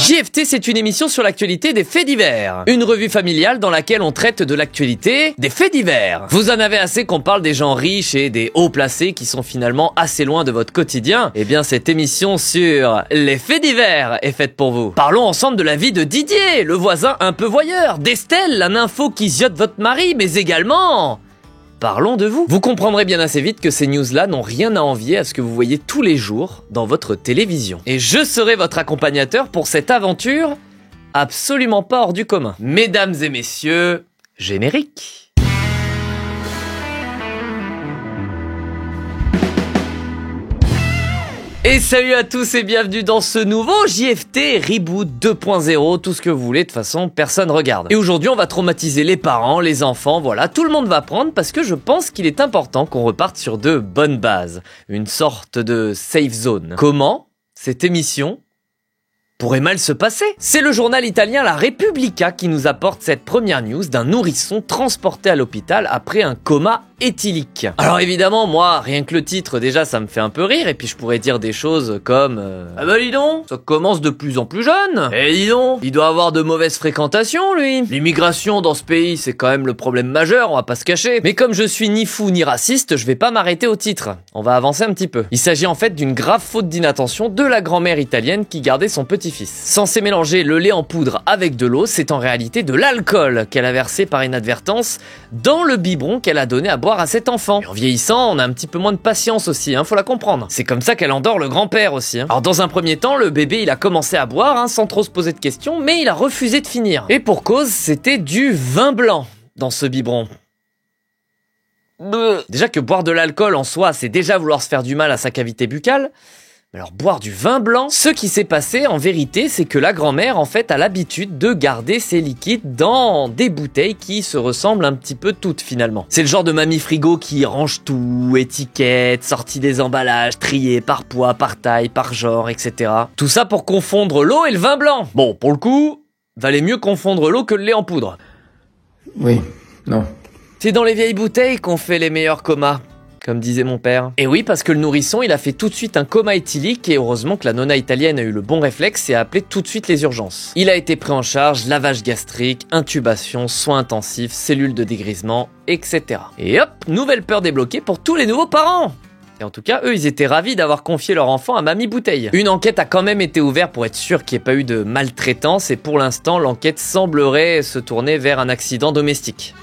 JFT, c'est une émission sur l'actualité des faits divers. Une revue familiale dans laquelle on traite de l'actualité des faits divers. Vous en avez assez qu'on parle des gens riches et des hauts placés qui sont finalement assez loin de votre quotidien. Eh bien, cette émission sur les faits divers est faite pour vous. Parlons ensemble de la vie de Didier, le voisin un peu voyeur, d'Estelle, la nympho qui ziote votre mari, mais également... parlons de vous. Vous comprendrez bien assez vite que ces news-là n'ont rien à envier à ce que vous voyez tous les jours dans votre télévision. Et je serai votre accompagnateur pour cette aventure absolument pas hors du commun. Mesdames et messieurs, générique. Et salut à tous et bienvenue dans ce nouveau JFT Reboot 2.0, tout ce que vous voulez, de toute façon personne regarde. Et aujourd'hui on va traumatiser les parents, les enfants, voilà, tout le monde va prendre parce que je pense qu'il est important qu'on reparte sur de bonnes bases, une sorte de safe zone. Comment cette émission pourrait mal se passer? C'est le journal italien La Repubblica qui nous apporte cette première news d'un nourrisson transporté à l'hôpital après un coma éthylique. Alors évidemment, moi, rien que le titre, déjà, ça me fait un peu rire, et puis je pourrais dire des choses comme ah bah dis donc, ça commence de plus en plus jeune. Et dis donc, il doit avoir de mauvaises fréquentations, lui. L'immigration dans ce pays, c'est quand même le problème majeur, on va pas se cacher. Mais comme je suis ni fou ni raciste, je vais pas m'arrêter au titre. On va avancer un petit peu. Il s'agit en fait d'une grave faute d'inattention de la grand-mère italienne qui gardait son petit-fils. Censé mélanger le lait en poudre avec de l'eau, c'est en réalité de l'alcool qu'elle a versé par inadvertance dans le biberon qu'elle a donné à boire à cet enfant. Et en vieillissant, on a un petit peu moins de patience aussi, faut la comprendre. C'est comme ça qu'elle endort le grand-père aussi. Alors dans un premier temps, le bébé il a commencé à boire sans trop se poser de questions, mais il a refusé de finir. Et pour cause, c'était du vin blanc dans ce biberon. Déjà que boire de l'alcool en soi, c'est déjà vouloir se faire du mal à sa cavité buccale. Alors boire du vin blanc, ce qui s'est passé en vérité, c'est que la grand-mère en fait a l'habitude de garder ses liquides dans des bouteilles qui se ressemblent un petit peu toutes finalement. C'est le genre de mamie frigo qui range tout, étiquettes, sortie des emballages, triées par poids, par taille, par genre, etc. Tout ça pour confondre l'eau et le vin blanc. Bon, pour le coup, valait mieux confondre l'eau que le lait en poudre. Oui, non. C'est dans les vieilles bouteilles qu'on fait les meilleurs comas, comme disait mon père. Et oui, parce que le nourrisson, il a fait tout de suite un coma éthylique et heureusement que la nonna italienne a eu le bon réflexe et a appelé tout de suite les urgences. Il a été pris en charge, lavage gastrique, intubation, soins intensifs, cellules de dégrisement, etc. Et hop, nouvelle peur débloquée pour tous les nouveaux parents. Et en tout cas, eux, ils étaient ravis d'avoir confié leur enfant à Mamie Bouteille. Une enquête a quand même été ouverte pour être sûr qu'il n'y ait pas eu de maltraitance et pour l'instant, l'enquête semblerait se tourner vers un accident domestique.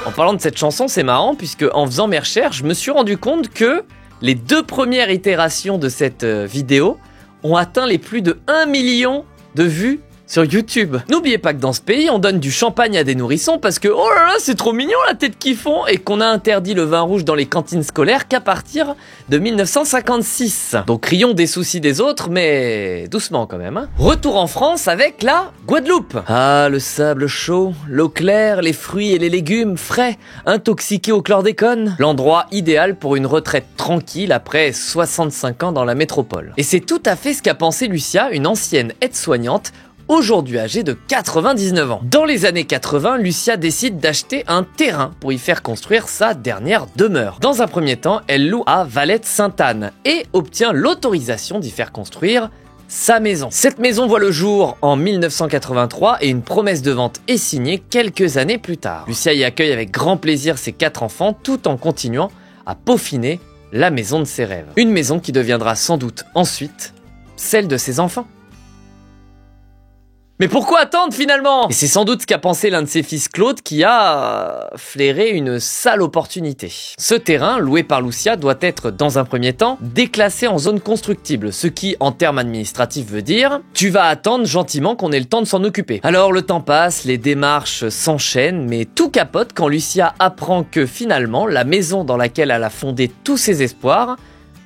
En parlant de cette chanson, c'est marrant puisque en faisant mes recherches, je me suis rendu compte que les 2 premières itérations de cette vidéo ont atteint les plus de 1 million de vues sur YouTube. N'oubliez pas que dans ce pays, on donne du champagne à des nourrissons parce que, oh là là, c'est trop mignon la tête qu'ils font et qu'on a interdit le vin rouge dans les cantines scolaires qu'à partir de 1956. Donc rions des soucis des autres, mais doucement quand même. Retour en France avec la Guadeloupe. Ah, le sable chaud, l'eau claire, les fruits et les légumes frais, intoxiqués au chlordécone. L'endroit idéal pour une retraite tranquille après 65 ans dans la métropole. Et c'est tout à fait ce qu'a pensé Lucia, une ancienne aide-soignante, aujourd'hui âgée de 99 ans. Dans les années 80, Lucia décide d'acheter un terrain pour y faire construire sa dernière demeure. Dans un premier temps, elle loue à Valette-Sainte-Anne et obtient l'autorisation d'y faire construire sa maison. Cette maison voit le jour en 1983 et une promesse de vente est signée quelques années plus tard. Lucia y accueille avec grand plaisir ses 4 enfants tout en continuant à peaufiner la maison de ses rêves. Une maison qui deviendra sans doute ensuite celle de ses enfants. Mais pourquoi attendre finalement? Et c'est sans doute ce qu'a pensé l'un de ses fils Claude qui a flairé une sale opportunité. Ce terrain, loué par Lucia, doit être dans un premier temps déclassé en zone constructible, ce qui en termes administratifs veut dire tu vas attendre gentiment qu'on ait le temps de s'en occuper. Alors le temps passe, les démarches s'enchaînent, mais tout capote quand Lucia apprend que finalement la maison dans laquelle elle a fondé tous ses espoirs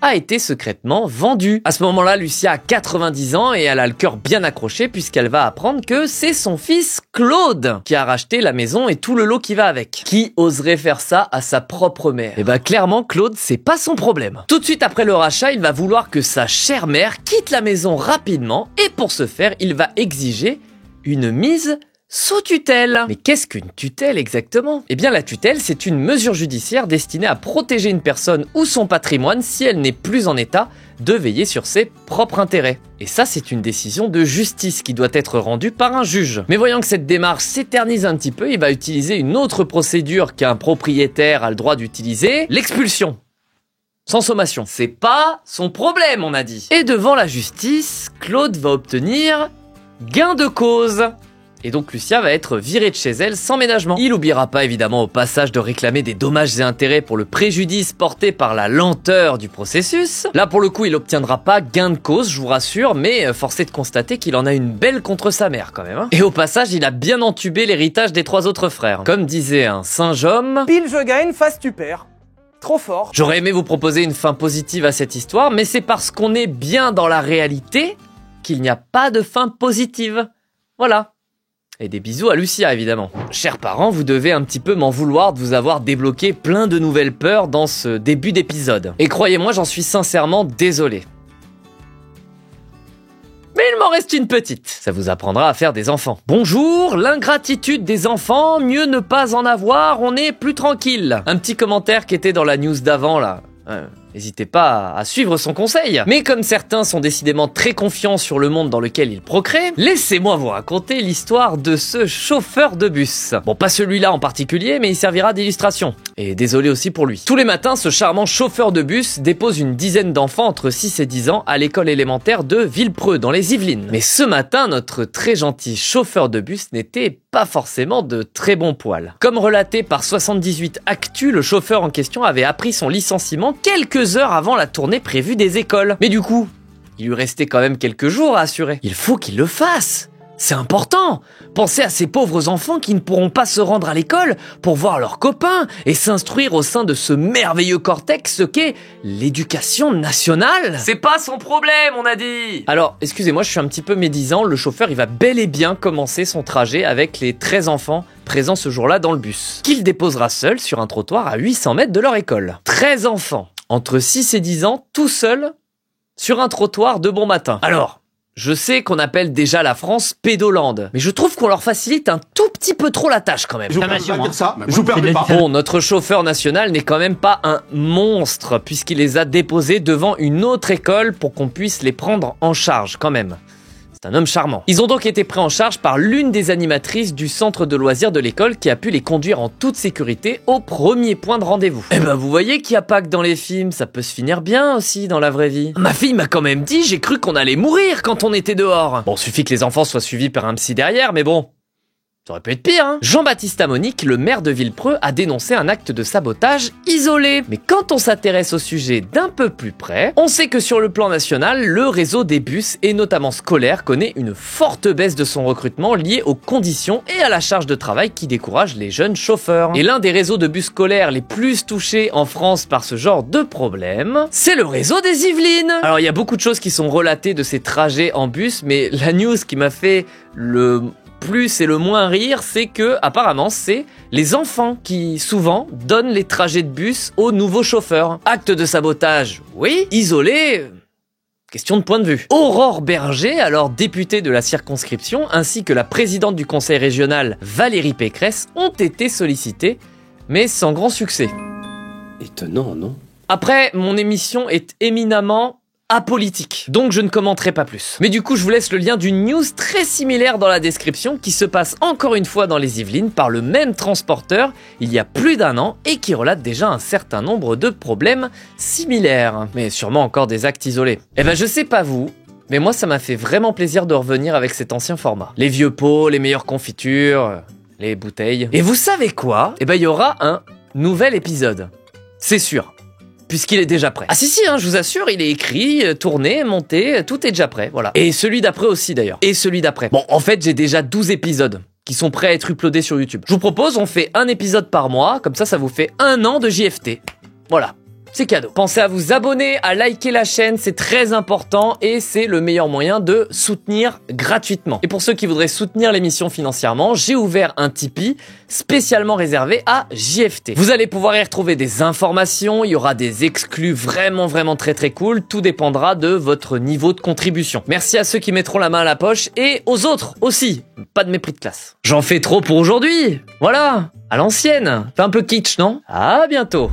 a été secrètement vendue. À ce moment-là, Lucia a 90 ans et elle a le cœur bien accroché puisqu'elle va apprendre que c'est son fils Claude qui a racheté la maison et tout le lot qui va avec. Qui oserait faire ça à sa propre mère? Et bah clairement, Claude, c'est pas son problème. Tout de suite après le rachat, il va vouloir que sa chère mère quitte la maison rapidement et pour ce faire, il va exiger une mise sous tutelle. Mais qu'est-ce qu'une tutelle exactement? Eh bien la tutelle, c'est une mesure judiciaire destinée à protéger une personne ou son patrimoine si elle n'est plus en état de veiller sur ses propres intérêts. Et ça, c'est une décision de justice qui doit être rendue par un juge. Mais voyant que cette démarche s'éternise un petit peu, il va utiliser une autre procédure qu'un propriétaire a le droit d'utiliser, l'expulsion. Sans sommation. C'est pas son problème, on a dit. Et devant la justice, Claude va obtenir gain de cause. Et donc Lucia va être virée de chez elle sans ménagement. Il n'oubliera pas évidemment au passage de réclamer des dommages et intérêts pour le préjudice porté par la lenteur du processus. Là pour le coup il obtiendra pas gain de cause, je vous rassure, mais force est de constater qu'il en a une belle contre sa mère quand même. Et au passage il a bien entubé l'héritage des 3 autres frères. Comme disait un singe homme... Pile je gagne, face tu perds. Trop fort. J'aurais aimé vous proposer une fin positive à cette histoire, mais c'est parce qu'on est bien dans la réalité qu'il n'y a pas de fin positive. Voilà. Et des bisous à Lucia, évidemment. Chers parents, vous devez un petit peu m'en vouloir de vous avoir débloqué plein de nouvelles peurs dans ce début d'épisode. Et croyez-moi, j'en suis sincèrement désolé. Mais il m'en reste une petite. Ça vous apprendra à faire des enfants. Bonjour, l'ingratitude des enfants, mieux ne pas en avoir, on est plus tranquille. Un petit commentaire qui était dans la news d'avant, là. N'hésitez pas à suivre son conseil. Mais comme certains sont décidément très confiants sur le monde dans lequel ils procréent, laissez-moi vous raconter l'histoire de ce chauffeur de bus. Bon, pas celui-là en particulier, mais il servira d'illustration. Et désolé aussi pour lui. Tous les matins, ce charmant chauffeur de bus dépose une dizaine d'enfants entre 6 et 10 ans à l'école élémentaire de Villepreux, dans les Yvelines. Mais ce matin, notre très gentil chauffeur de bus n'était pas forcément de très bon poil. Comme relaté par 78 Actu, le chauffeur en question avait appris son licenciement quelques heures avant la tournée prévue des écoles. Mais du coup, il lui restait quand même quelques jours à assurer. Il faut qu'il le fasse. C'est important. Pensez à ces pauvres enfants qui ne pourront pas se rendre à l'école pour voir leurs copains et s'instruire au sein de ce merveilleux cortex qu'est l'éducation nationale. C'est pas son problème, on a dit. Alors, excusez-moi, je suis un petit peu médisant. Le chauffeur, il va bel et bien commencer son trajet avec les 13 enfants présents ce jour-là dans le bus, qu'il déposera seul sur un trottoir à 800 mètres de leur école. 13 enfants, entre 6 et 10 ans, tout seuls, sur un trottoir de bon matin. Alors, je sais qu'on appelle déjà la France pédolande, mais je trouve qu'on leur facilite un tout petit peu trop la tâche quand même. Je vous permets pas de dire ça, je vous permets pas. Bon, notre chauffeur national n'est quand même pas un monstre, puisqu'il les a déposés devant une autre école pour qu'on puisse les prendre en charge quand même. C'est un homme charmant. Ils ont donc été pris en charge par l'une des animatrices du centre de loisirs de l'école qui a pu les conduire en toute sécurité au premier point de rendez-vous. Eh ben vous voyez qu'il n'y a pas que dans les films, ça peut se finir bien aussi dans la vraie vie. Ma fille m'a quand même dit, j'ai cru qu'on allait mourir quand on était dehors. Bon, suffit que les enfants soient suivis par un psy derrière, mais bon... ça aurait pu être pire, hein. Jean-Baptiste Amonique, le maire de Villepreux, a dénoncé un acte de sabotage isolé. Mais quand on s'intéresse au sujet d'un peu plus près, on sait que sur le plan national, le réseau des bus, et notamment scolaires, connaît une forte baisse de son recrutement liée aux conditions et à la charge de travail qui décourage les jeunes chauffeurs. Et l'un des réseaux de bus scolaires les plus touchés en France par ce genre de problème, c'est le réseau des Yvelines. Alors il y a beaucoup de choses qui sont relatées de ces trajets en bus, mais la news qui m'a fait le plus et le moins rire, c'est que apparemment c'est les enfants qui souvent donnent les trajets de bus aux nouveaux chauffeurs. Acte de sabotage, oui. Isolé, question de point de vue. Aurore Berger, alors députée de la circonscription, ainsi que la présidente du conseil régional Valérie Pécresse ont été sollicités, mais sans grand succès. Étonnant, non? Après, mon émission est éminemment apolitique, donc je ne commenterai pas plus. Mais du coup, je vous laisse le lien d'une news très similaire dans la description qui se passe encore une fois dans les Yvelines par le même transporteur il y a plus d'1 an et qui relate déjà un certain nombre de problèmes similaires. Mais sûrement encore des actes isolés. Eh ben je sais pas vous, mais moi ça m'a fait vraiment plaisir de revenir avec cet ancien format. Les vieux pots, les meilleures confitures, les bouteilles. Et vous savez quoi? Eh ben il y aura un nouvel épisode. C'est sûr. Puisqu'il est déjà prêt. Ah si, hein, je vous assure, il est écrit, tourné, monté, tout est déjà prêt, voilà. Et celui d'après aussi d'ailleurs. Et celui d'après. Bon, en fait, j'ai déjà 12 épisodes qui sont prêts à être uploadés sur YouTube. Je vous propose, on fait un épisode par mois, comme ça vous fait 1 an de JFT. Voilà. c'est cadeau. Pensez à vous abonner, à liker la chaîne, c'est très important et c'est le meilleur moyen de soutenir gratuitement. Et pour ceux qui voudraient soutenir l'émission financièrement, j'ai ouvert un Tipeee spécialement réservé à JFT. Vous allez pouvoir y retrouver des informations, il y aura des exclus vraiment très cool, tout dépendra de votre niveau de contribution. Merci à ceux qui mettront la main à la poche et aux autres aussi, pas de mépris de classe. J'en fais trop pour aujourd'hui, voilà, à l'ancienne, fait un peu kitsch non? À bientôt.